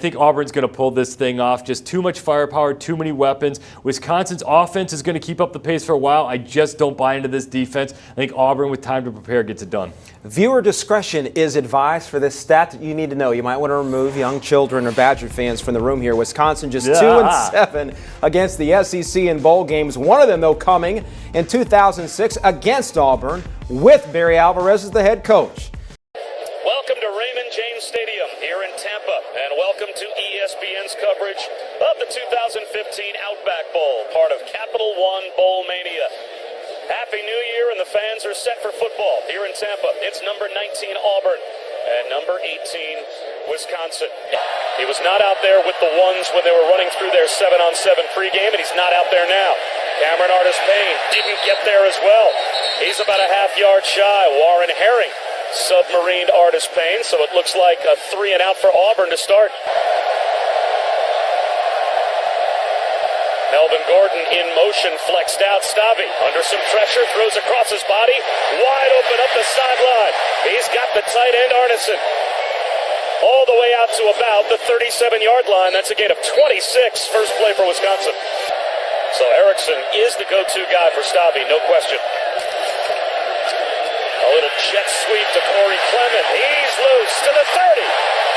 I think Auburn's going to pull this thing off. Just too much firepower, too many weapons. Wisconsin's offense is going to keep up the pace for a while. I just don't buy into this defense. I think Auburn, with time to prepare, gets it done. Viewer discretion is advised for this stat that you need to know. You might want to remove young children or Badger fans from the room here. Wisconsin just 2-7 against the SEC in bowl games. One of them, though, coming in 2006 against Auburn with Barry Alvarez as the head coach. Welcome to Raymond James Stadium here in Tampa, and welcome to ESPN's coverage of the 2015 Outback Bowl, part of Capital One Bowl Mania. Happy New Year, and the fans are set for football here in Tampa. It's number 19 Auburn and number 18 Wisconsin. He was not out there with the ones when they were running through their 7-on-7 pregame, and he's not out there now. Cameron Artis-Payne didn't get there as well. He's about a half yard shy. Warren Herring submarined Artis-Payne, so it looks like a 3-and-out for Auburn to start. Melvin Gordon in motion, flexed out. Stavy under some pressure, throws across his body, wide open up the sideline. He's got the tight end Arneson all the way out to about the 37-yard line. That's a gain of 26. First play for Wisconsin. So Erickson is the go-to guy for Stavy, no question. A little jet sweep to Corey Clement. He's loose to the 30.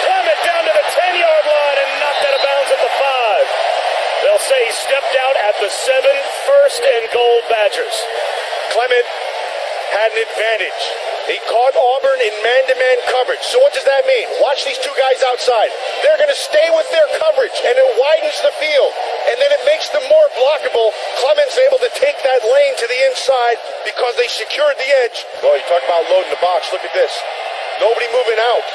Clement down to the 10-yard line and knocked out of bounds at the 5. They'll say he stepped out at the 7. First and goal, Badgers. Clement had an advantage. He caught Auburn in man-to-man coverage. So what does that mean? Watch these two guys outside. They're going to stay with their coverage, and it widens the field. And then it makes them more blockable. Clement's able to take that lane to the inside because they secured the edge. Boy, you talk about loading the box. Look at this. Nobody moving out.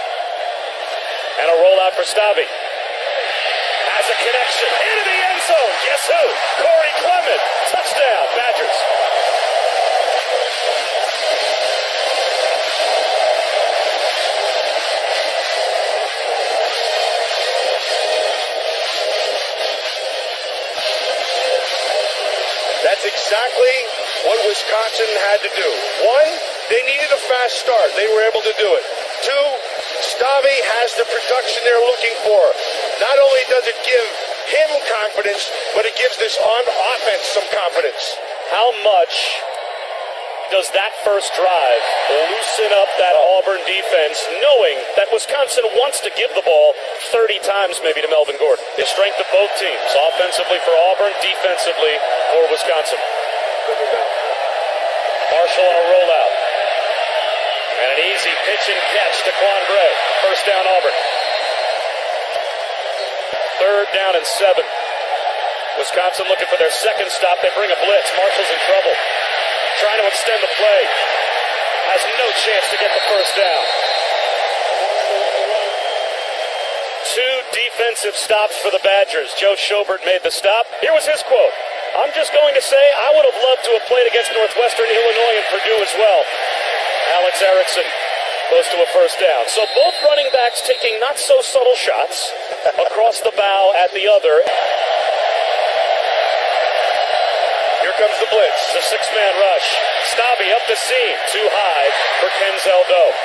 And a rollout for Stavy. Has a connection into the end zone. Guess who? Corey Clement. Touchdown, Badgers. That's exactly what Wisconsin had to do. One, they needed a fast start. They were able to do it. Two, Stavy has the production they're looking for. Not only does it give him confidence, but it gives this offense some confidence. How much does that first drive loosen up that Auburn defense, knowing that Wisconsin wants to give the ball 30 times maybe to Melvin Gordon? The strength of both teams, offensively for Auburn, defensively for Wisconsin. Marshall on a rollout. And an easy pitch and catch to Quan Bray. First down, Auburn. Third down and 7. Wisconsin looking for their second stop. They bring a blitz. Marshall's in trouble. Trying to extend the play. Has no chance to get the first down. 2 defensive stops for the Badgers. Joe Schobert made the stop. Here was his quote. I'm just going to say I would have loved to have played against Northwestern, Illinois, and Purdue as well. Alex Erickson goes to a first down. So both running backs taking not so subtle shots across the bow at the other. Here comes the blitz. The 6-man rush. Stavy up the seam. Too high for Kenzel Doe.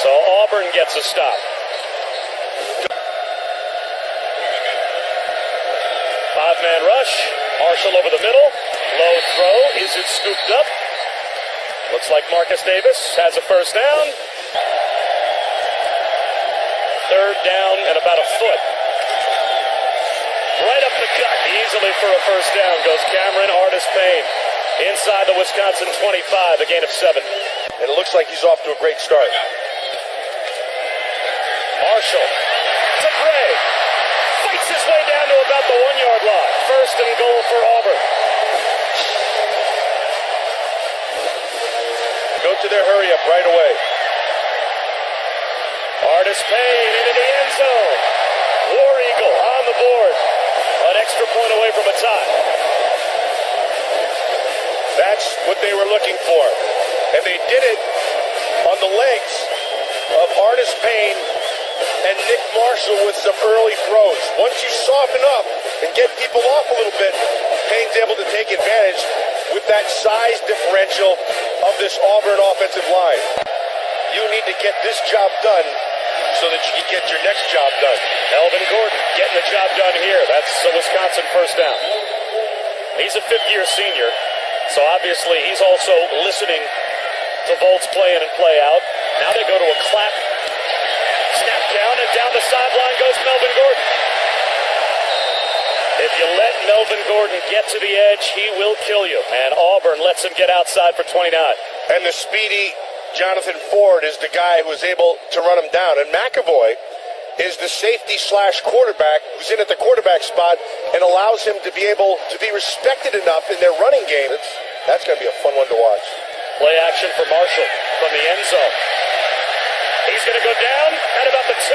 So Auburn gets a stop. 5-man rush. Marshall over the middle. Low throw. Is it scooped up? Looks like Marcus Davis has a first down. Third down and about a foot. Right up the gut, easily for a first down, goes Cameron Artis-Payne. Inside the Wisconsin 25, a gain of 7. And it looks like he's off to a great start. Marshall to Gray. Fights his way down to about the 1-yard line. First and goal for Auburn. Go to their hurry up right away. Artis-Payne into the end zone. War Eagle on the board. An extra point away from a tie. That's what they were looking for. And they did it on the legs of Artis-Payne and Nick Marshall with some early throws. Once you soften up and get people off a little bit, Payne's able to take advantage with that size differential of this Auburn offensive line. You need to get this job done so that you can get your next job done. Melvin Gordon getting the job done here. That's a Wisconsin first down. He's a fifth-year senior, so obviously he's also listening to Volt's play in and play out. Now they go to a clap. Snap down, and down the sideline goes Melvin Gordon. If you let Melvin Gordon get to the edge, he will kill you. And Auburn lets him get outside for 29. And the speedy Jonathan Ford is the guy who was able to run him down. And McAvoy is the safety slash quarterback who's in at the quarterback spot and allows him to be able to be respected enough in their running game. That's going to be a fun one to watch. Play action for Marshall from the end zone. He's going to go down at about the 2.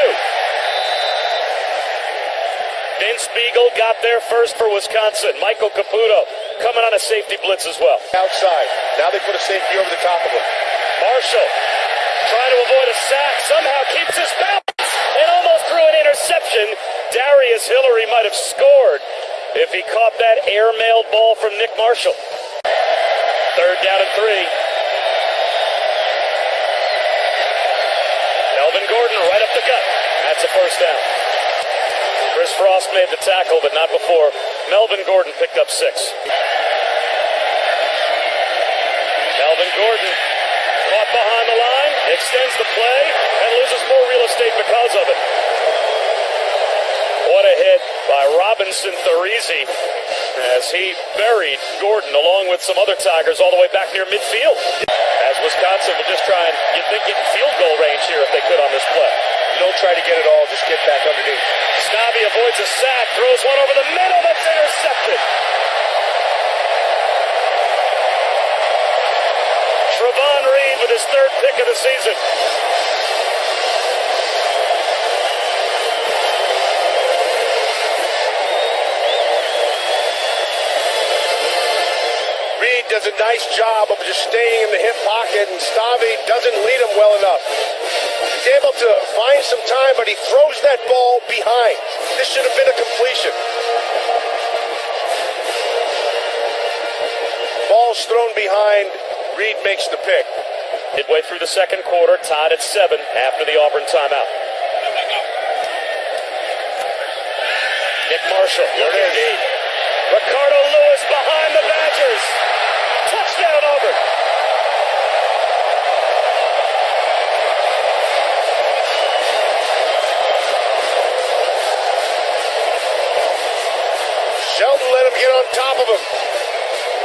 Vince Beagle got there first for Wisconsin. Michael Caputo coming on a safety blitz as well. Outside. Now they put a safety over the top of him. Marshall trying to avoid a sack. Somehow keeps his balance and almost threw an interception. Darius Hillary might have scored if he caught that airmailed ball from Nick Marshall. Third down and 3. Melvin Gordon right up the gut. That's a first down. Chris Frost made the tackle, but not before. Melvin Gordon picked up 6. Melvin Gordon caught behind the line, extends the play, and loses more real estate because of it. What a hit by Robinson Thurese as he buried Gordon along with some other Tigers all the way back near midfield. As Wisconsin will just try and, you'd think, get in field goal range here if they could on this play. Don't try to get it all, just get back underneath. Snobby avoids a sack, throws one over the middle, that's intercepted. Trevon Reed with his 3rd pick of the season. Reed does a nice job of just staying in the hip pocket, and Stavi doesn't lead him well enough. He's able to find some time, but he throws that ball behind. This should have been a completion. Ball's thrown behind. Reed makes the pick. Midway through the second quarter, tied at 7 after the Auburn timeout. Nick Marshall looking deep. Ricardo Lewis behind the Badgers. Touchdown Auburn. Shelton let him get on top of him.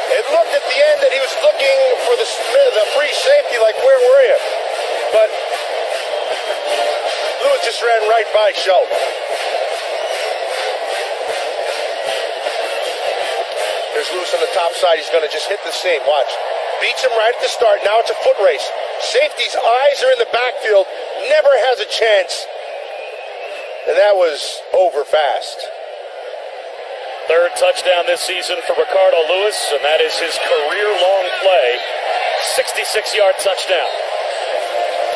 It looked at the end that he was looking for the free safety, like, where were you? But Lewis just ran right by Shelton. There's Lewis on the top side. He's going to just hit the seam. Watch. Beats him right at the start. Now it's a foot race. Safety's eyes are in the backfield. Never has a chance. And that was over fast. 3rd touchdown this season for Ricardo Lewis, and that is his career-long play. 66-yard touchdown.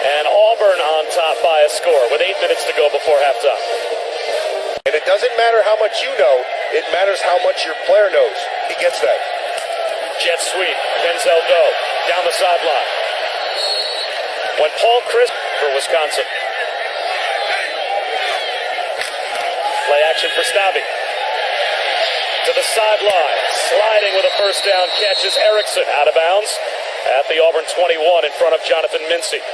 And Auburn on top by a score with 8 minutes to go before halftime. And it doesn't matter how much you know, it matters how much your player knows. He gets that. Jet sweep, Denzel Doe down the sideline. When Paul Chris for Wisconsin. Play action for Stavi. To the sideline, sliding with a first down catch is Erickson out of bounds at the Auburn 21 in front of Jonathan Mincy.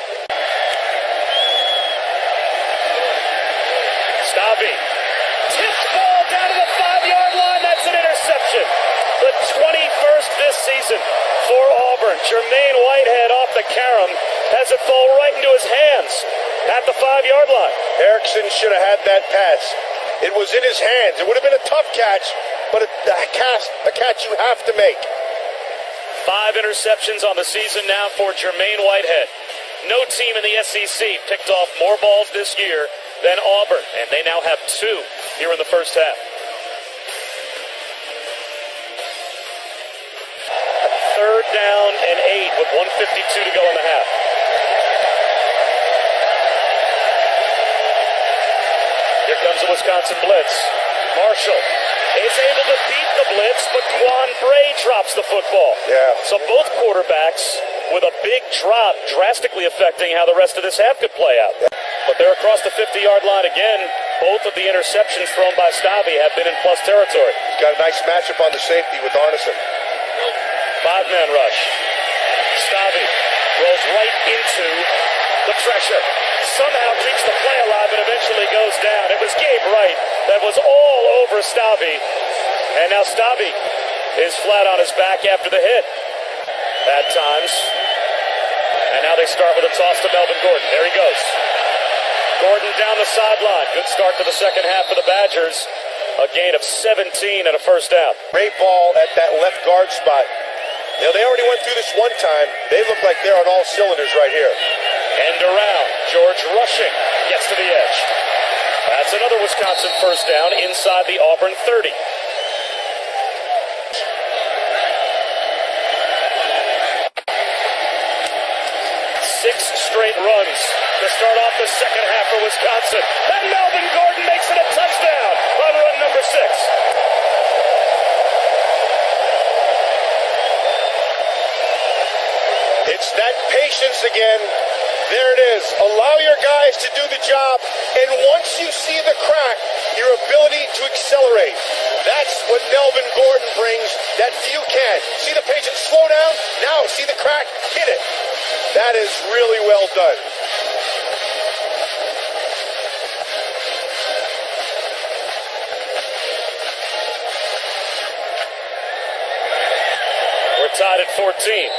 Stavi tipped ball down to the 5-yard line. That's an interception. The 21st this season for Auburn. Jermaine Whitehead off the carom has it fall right into his hands at the 5-yard line. Erickson should have had that pass. It was in his hands. It would have been a tough catch, but a catch you have to make. 5 interceptions on the season now for Jermaine Whitehead. No team in the SEC picked off more balls this year than Auburn, and they now have 2 here in the first half. 3rd down and 8 with 1:52 to go in the half. Here comes the Wisconsin blitz. Marshall is able to beat the blitz, but Quan Bray drops the football. Yeah. So both quarterbacks with a big drop, drastically affecting how the rest of this half could play out. But they're across the 50-yard line again. Both of the interceptions thrown by Stabby have been in plus territory. He's got a nice matchup on the safety with Arneson. 5-man rush. Stabby rolls right into the pressure. Somehow keeps the play alive and eventually goes down. It was Gabe Wright that was all over Stabby. And now Stabby is flat on his back after the hit at times. And now they start with a toss to Melvin Gordon. There he goes. Gordon down the sideline. Good start to the second half for the Badgers. A gain of 17 and a first down. Great ball at that left guard spot. You know, they already went through this one time. They look like they're on all cylinders right here. End around. George rushing. Gets to the edge. That's another Wisconsin first down inside the Auburn 30. 6 straight runs to start off the second half for Wisconsin. And Melvin Gordon makes it a touchdown on run number 6. It's that patience again. There it is. Allow your guys to do the job, and once you see the crack, your ability to accelerate. That's what Melvin Gordon brings that few can't. See the patience, slow down, now see the crack, hit it. That is really well done. We're tied at 14.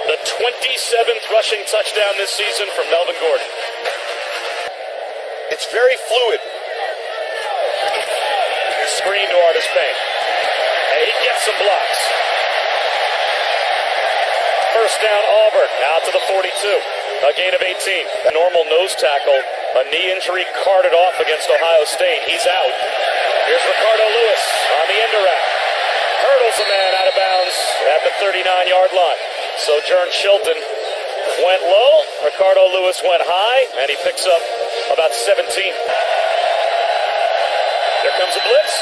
The 27th rushing touchdown this season from Melvin Gordon. It's very fluid. Screen to Artis Payne. And he gets some blocks. First down Auburn, out to the 42. A gain of 18. A normal nose tackle. A knee injury carted off against Ohio State. He's out. Here's Ricardo Lewis on the end around. Hurdles a man out of bounds at the 39-yard line. Sojourn Chilton went low. Ricardo Lewis went high, and he picks up about 17. There comes a blitz.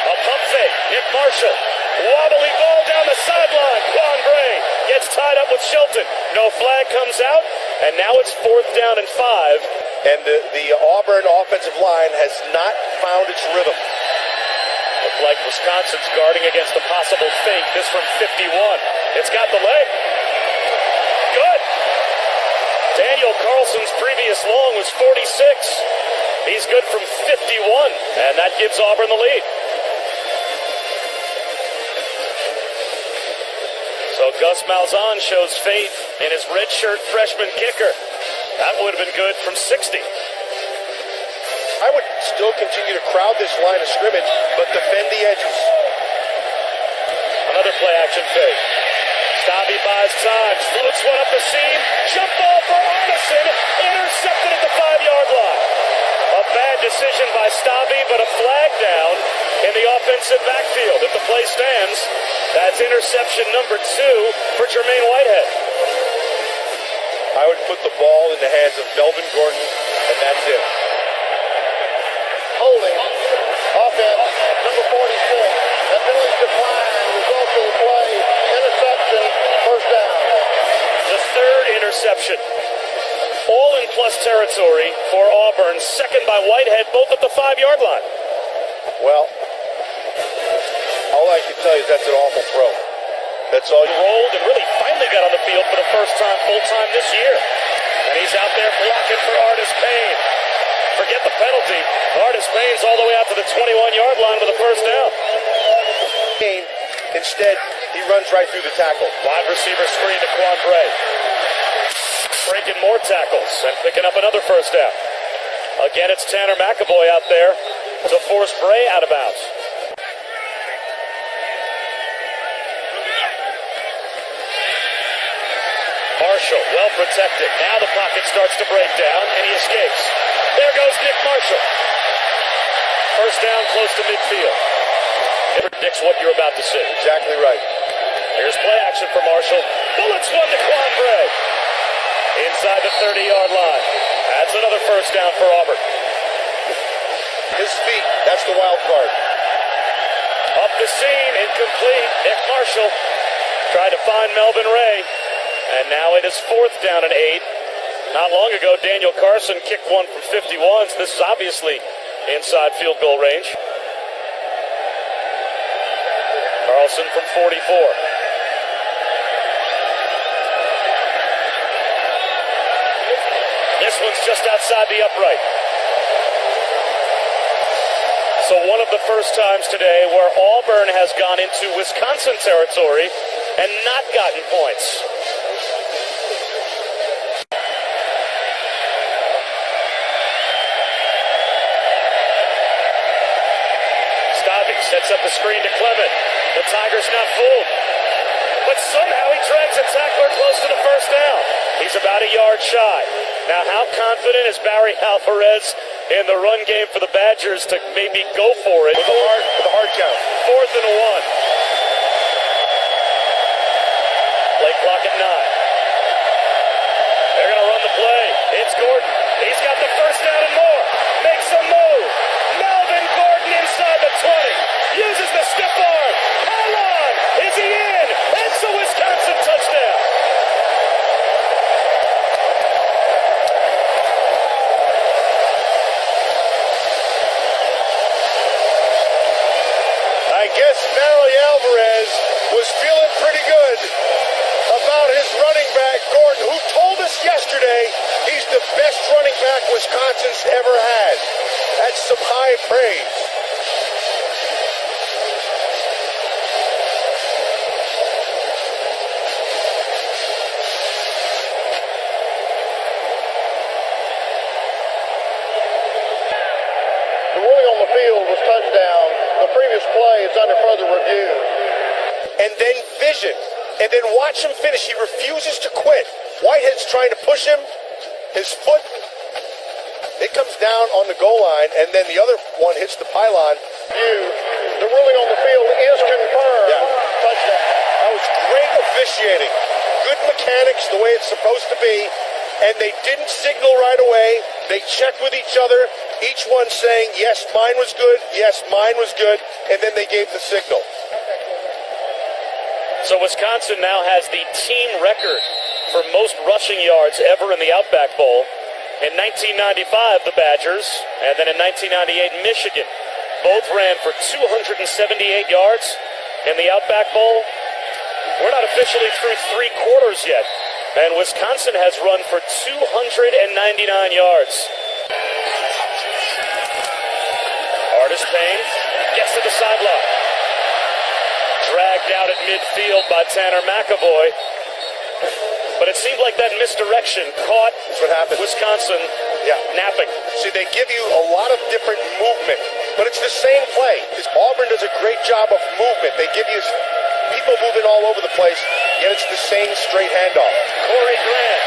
A pump fake. Nick Marshall. Wobbly ball down the sideline. Quan Bray gets tied up with Chilton. No flag comes out, and now it's 4th down and 5. And the Auburn offensive line has not found its rhythm. Looks like Wisconsin's guarding against a possible fake. This from 51. It's got the leg. Good. Daniel Carlson's previous long was 46. He's good from 51, and that gives Auburn the lead. So Gus Malzahn shows faith in his redshirt freshman kicker. That would have been good from 60. I would still continue to crowd this line of scrimmage, but defend the edges. Another play action fake. Stabby buys time, floats one up the seam, jump ball for Arneson, intercepted at the 5-yard line. A bad decision by Stabby, but a flag down in the offensive backfield. If the play stands, that's interception number 2 for Jermaine Whitehead. I would put the ball in the hands of Melvin Gordon, and that's it. Holding, offense, number 46. That penalty decline results in the play, interception, first down. The 3rd interception. All in plus territory for Auburn. Second by Whitehead, both at the 5-yard line. Well, all I can tell you is that's an awful throw. That's all. Rolled and really finally got on the field for the first time full-time this year. And he's out there blocking for Artis Payne. Forget the penalty. Artis Payne's all the way out to the 21-yard line with a first down. Instead, he runs right through the tackle. Wide receiver screen to Quan Bray. Breaking more tackles and picking up another first down. Again, it's Tanner McAvoy out there to force Bray out of bounds. Marshall, well protected. Now the pocket starts to break down, and he escapes. There goes Nick Marshall. First down close to midfield. It predicts what you're about to see. Exactly right. Here's play action for Marshall. Bullets one to Quan Bray. Inside the 30-yard line. That's another first down for Auburn. His feet, that's the wild card. Up the seam, incomplete. Nick Marshall tried to find Melvin Ray. And now it is 4th down and 8. Not long ago, Daniel Carson kicked one from 51. So this is obviously inside field goal range. Carlson from 44. This one's just outside the upright. So one of the first times today where Auburn has gone into Wisconsin territory and not gotten points. Stabby sets up the screen to Clement. The Tigers not fooled. But somehow he drags a tackler close to the first down. He's about a yard shy. Now, how confident is Barry Alvarez in the run game for the Badgers to maybe go for it? With a hard count. 4th and 1. Play clock at 9. They're going to run the play. It's Gordon. He's got the first down and more. Makes a move. Melvin Gordon inside the 20. Uses the stiff arm. How long? Is he in? It's a Wisconsin touchdown. I guess Barry Alvarez was feeling pretty good about his running back, Gordon, who told us yesterday he's the best running back Wisconsin's ever had. That's some high praise. The ruling on the field was touchdown. The previous play is under further review. And then vision. And then watch him finish. He refuses to quit. Whitehead's trying to push him. His foot, it comes down on the goal line, and then the other one hits the pylon. The ruling on the field is confirmed. Yeah. Touchdown. That was great officiating. Good mechanics, the way it's supposed to be. And they didn't signal right away. They checked with each other, each one saying, yes, mine was good, yes, mine was good, and then they gave the signal. So Wisconsin now has the team record for most rushing yards ever in the Outback Bowl. In 1995, the Badgers, and then in 1998, Michigan, both ran for 278 yards in the Outback Bowl. We're not officially through 3 quarters yet, and Wisconsin has run for 299 yards. Artis Payne gets to the sideline. Dragged out at midfield by Tanner McAvoy. But it seemed like that misdirection caught That's what happened. Wisconsin napping. See, they give you a lot of different movement, but it's the same play. Auburn does a great job of movement. They give you people moving all over the place, yet it's the same straight handoff. Corey Grant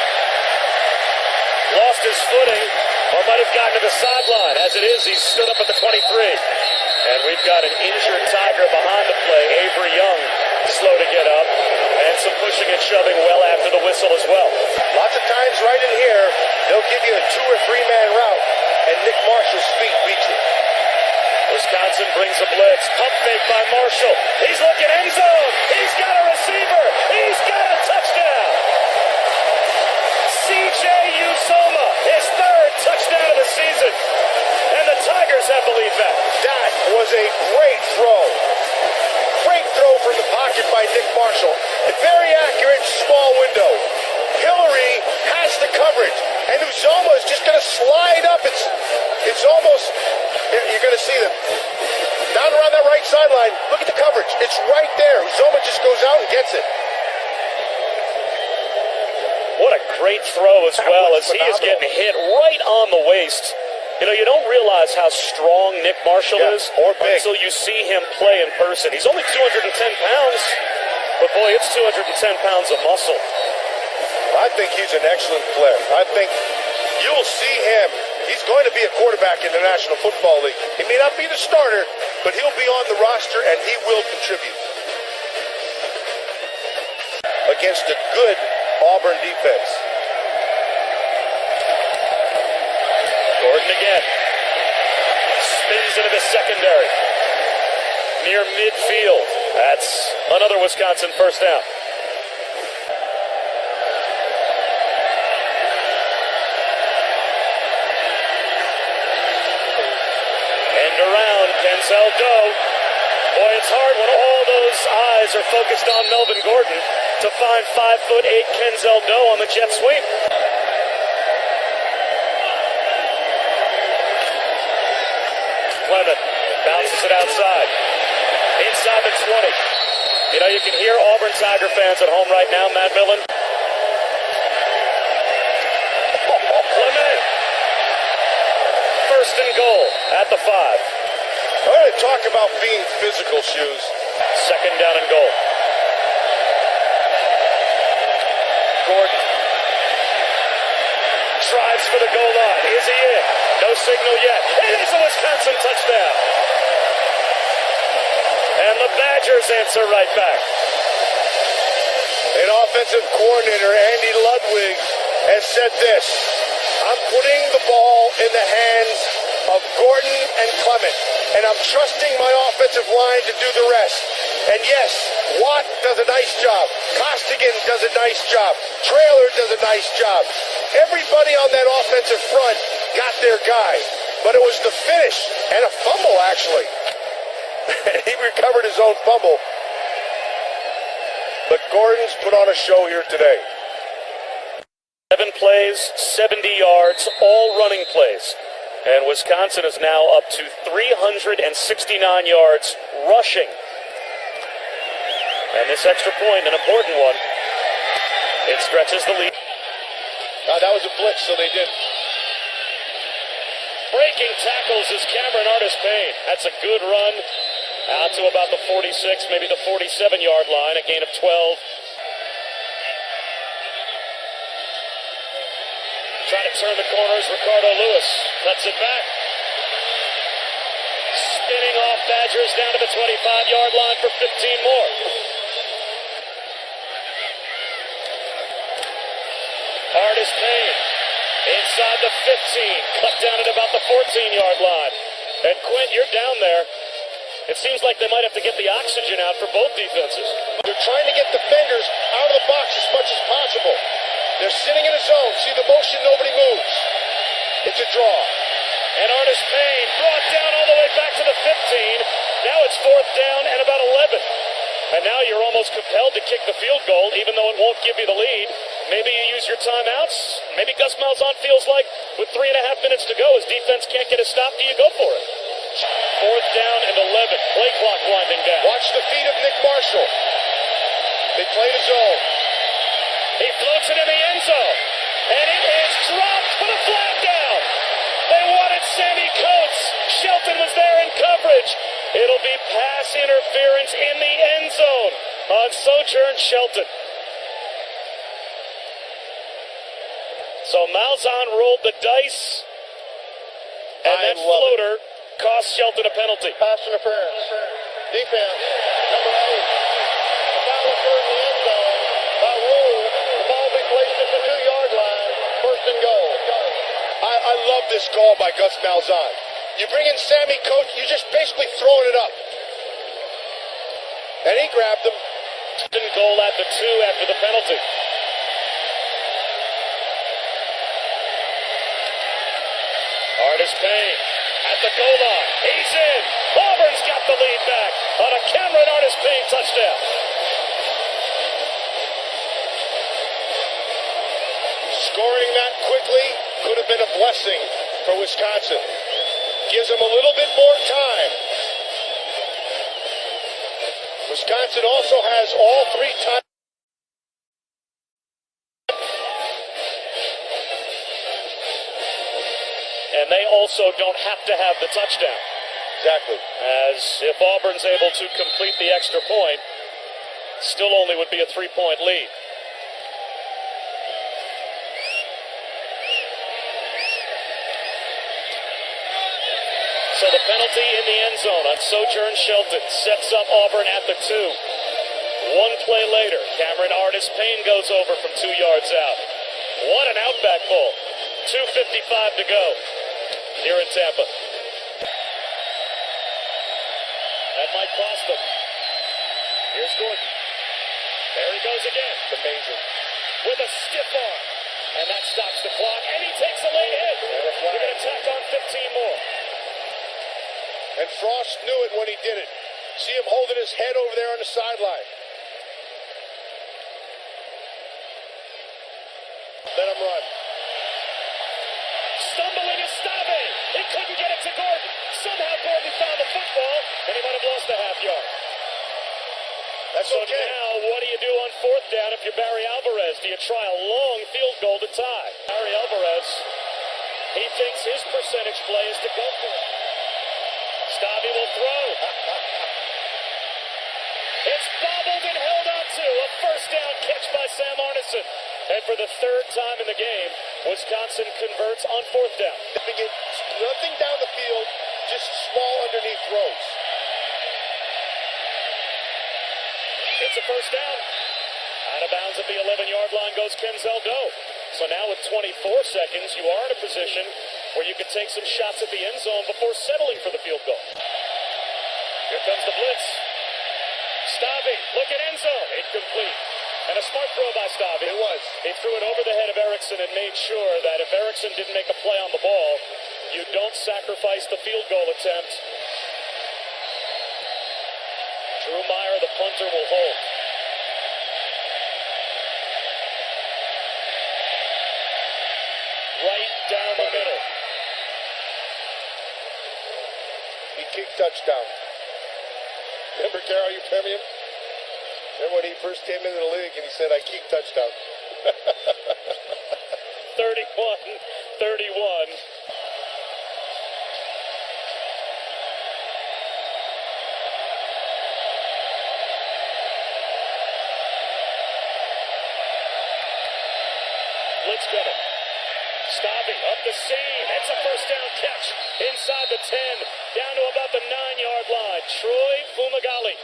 lost his footing, or might have gotten to the sideline. As it is, he stood up at the 23. And we've got an injured Tiger behind the play. Avery Young slow to get up, and some pushing and shoving well after the whistle as well. Lots of times right in here, they'll give you a 2 or 3 man route, and Nick Marshall's feet beat you. Wisconsin brings a blitz. Pump fake by Marshall. He's looking end zone. He's got a receiver. He's got a touchdown. C.J. Uzoma, his 3rd touchdown of the season. And the Tigers have the lead back. That was a great throw. Great throw from the pocket by Nick Marshall. A very accurate, small window. Hillary has the coverage, and Uzoma is just going to slide up. It's almost, you're going to see them. Down around that right sideline, look at the coverage. It's right there. Uzoma just goes out and gets it. What a great throw as well, as he is getting hit right on the waist. You know, you don't realize how strong Nick Marshall is or big until you see him play in person. He's only 210 pounds, but boy, it's 210 pounds of muscle. I think he's an excellent player. I think you'll see him. He's going to be a quarterback in the National Football League. He may not be the starter, but he'll be on the roster, and he will contribute against a good Auburn defense. Gordon again. Spins into the secondary. Near midfield. That's another Wisconsin first down. Kenzel Doe. Boy, it's hard when all those eyes are focused on Melvin Gordon to find 5'8" Kenzel Doe on the jet sweep. Clement bounces it outside. Inside the 20. You know, you can hear Auburn Tiger fans at home right now, Matt Millen. Clement. First and goal at the 5. I want to talk about being physical, Shoes. Second down and goal. Gordon drives for the goal line. Is he in? No signal yet. It is a Wisconsin touchdown. And the Badgers answer right back. An offensive coordinator, Andy Ludwig, has said this: I'm putting the ball in the hands of Gordon and Clement, and I'm trusting my offensive line to do the rest. And yes, Watt does a nice job. Costigan does a nice job. Traylor does a nice job. Everybody on that offensive front got their guy, but it was the finish and a fumble, actually. He recovered his own fumble. But Gordon's put on a show here today. 7 plays, 70 yards, all running plays. And Wisconsin is now up to 369 yards rushing. And this extra point, an important one, it stretches the lead. That was a blitz, so they did. Breaking tackles is Cameron Artis-Payne. That's a good run out to about the 46, maybe the 47-yard line, a gain of 12. Trying to turn the corners, Ricardo Lewis cuts it back. Spinning off Badgers down to the 25-yard line for 15 more. Artis-Payne inside the 15, cut down at about the 14-yard line. And Quint, you're down there. It seems like they might have to get the oxygen out for both defenses. They're trying to get defenders out of the box as much as possible. They're sitting in a zone. See the motion, nobody moves. It's a draw. And Artis-Payne brought down all the way back to the 15. Now it's 4th down and about 11. And now you're almost compelled to kick the field goal, even though it won't give you the lead. Maybe you use your timeouts. Maybe Gus Malzahn feels like with 3.5 minutes to go, his defense can't get a stop. Do you go for it? 4th down and 11. Play clock winding down. Watch the feet of Nick Marshall. They play the zone. He floats it in the end zone. And it is dropped for the flag down. They wanted Sammy Coates. Shelton was there in coverage. It'll be pass interference in the end zone on Sojourn Shelton. So Malzahn rolled the dice. And that floater cost Shelton a penalty. Pass interference. Defense, number 8. The foul occurred in the end zone. By rule, the ball be placed at the 2-yard line. First and goal. I love this call by Gus Malzahn. You bring in Sammy Coates, you're just basically throwing it up. And he grabbed him. Goal at the 2 after the penalty. Artis-Payne at the goal line. He's in. Auburn's got the lead back on a Cameron Artis-Payne touchdown. Scoring that quickly could have been a blessing for Wisconsin. Gives them a little bit more time. Wisconsin also has all 3 times. And they also don't have to have the touchdown. Exactly. As if Auburn's able to complete the extra point, still only would be a 3-point lead. So the penalty in the end zone on Sojourn Shelton sets up Auburn at the 2. 1 play later, Cameron Artis-Payne goes over from 2 yards out. What an Outback Bowl. 2:55 to go here in Tampa. That might cost them. Here's Gordon. There he goes again. Amazing. With a stiff arm. And that stops the clock. And he takes a late hit. We're going to tack on 15 more. And And Frost knew it when he did it. See him holding his head over there on the sideline. Let him run. Stumbling is Stave. He couldn't get it to Gordon. Somehow Gordon found the football, and he might have lost a half yard. That's So okay. now, what do you do on fourth down if you're Barry Alvarez? Do you try a long field goal to tie? Barry Alvarez, he thinks his percentage play is to go for it. Stave will throw. It's bobbled and held on to. A first down catch by Sam Arneson. And for the third time in the game, Wisconsin converts on fourth down. Nothing down the field, just small underneath throws. It's a first down. Out of bounds at the 11-yard line goes Kenzel Doe. So now with 24 seconds, you are in a position where you can take some shots at the end zone before settling for the field goal. Here comes the blitz. Stave, look at end zone. Incomplete. And a smart throw by Stave. It was. He threw it over the head of Erickson and made sure that if Erickson didn't make a play on the ball, you don't sacrifice the field goal attempt. Drew Meyer, the punter, will hold. Right down the middle. He kicked touchdown. Remember Carol Euphemium? Remember when he first came into the league and he said, I kicked touchdown? 31-31. Blitz coming. Stave up the seam. It's a first down catch inside the 10, down to about the 9-yard line. Troy Fumagalli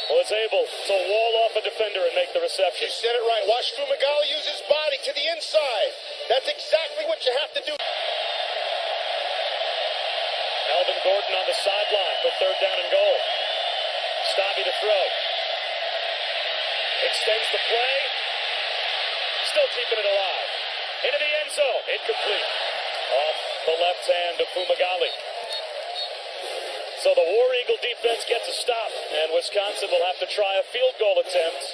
was able to wall off a defender and make the reception. You said it right. Watch Fumagalli use his body to the inside. That's exactly what you have to do. Melvin Gordon on the sideline for third down and goal. Stave to throw. Extends the play. Still keeping it alive. Into the end zone. Incomplete. Off the left hand of Fumagalli. So the War Eagle defense gets a stop, and Wisconsin will have to try a field goal attempt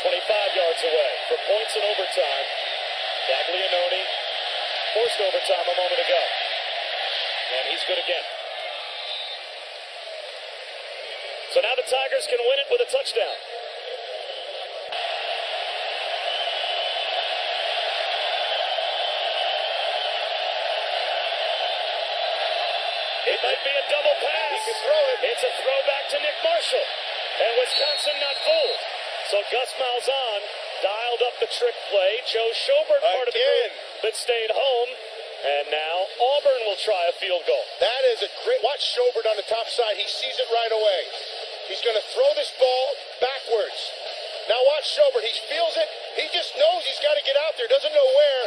25 yards away for points in overtime. Gaglianone forced overtime a moment ago. And he's good again. So now the Tigers can win it with a touchdown. It might be a double pass. He can throw it. It's a throwback to Nick Marshall. And Wisconsin not fooled. So Gus Malzahn dialed up the trick play. Joe Schobert, part of the group that stayed home. And now Auburn will try a field goal. That is a great. Watch Schobert on the top side. He sees it right away. He's going to throw this ball backwards. Now watch Schobert. He feels it. He just knows he's got to get out there. Doesn't know where.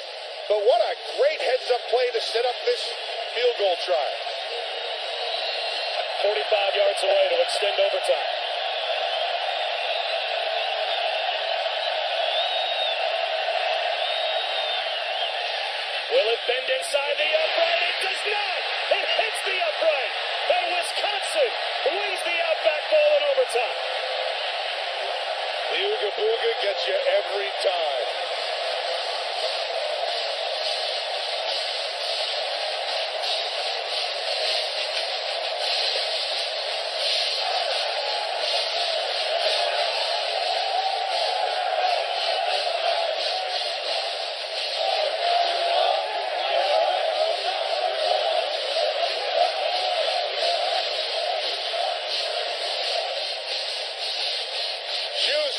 But what a great heads-up play to set up this field goal try. 45 yards away to extend overtime. Will it bend inside the upright? It does not. It hits the upright. And Wisconsin wins the Outback Bowl in overtime. The Ooga Booga gets you every time.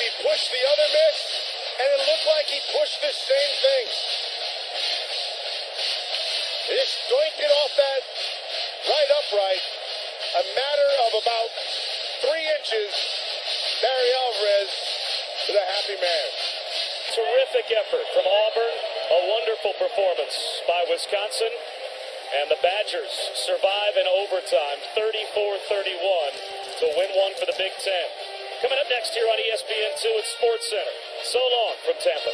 He pushed the other miss, and it looked like he pushed the same thing. He just doinked it off that right upright. A matter of about 3 inches. Barry Alvarez to the happy man. Terrific effort from Auburn. A wonderful performance by Wisconsin. And the Badgers survive in overtime, 34-31, to win one for the Big Ten. Coming up next here on ESPN2 at SportsCenter. So long from Tampa.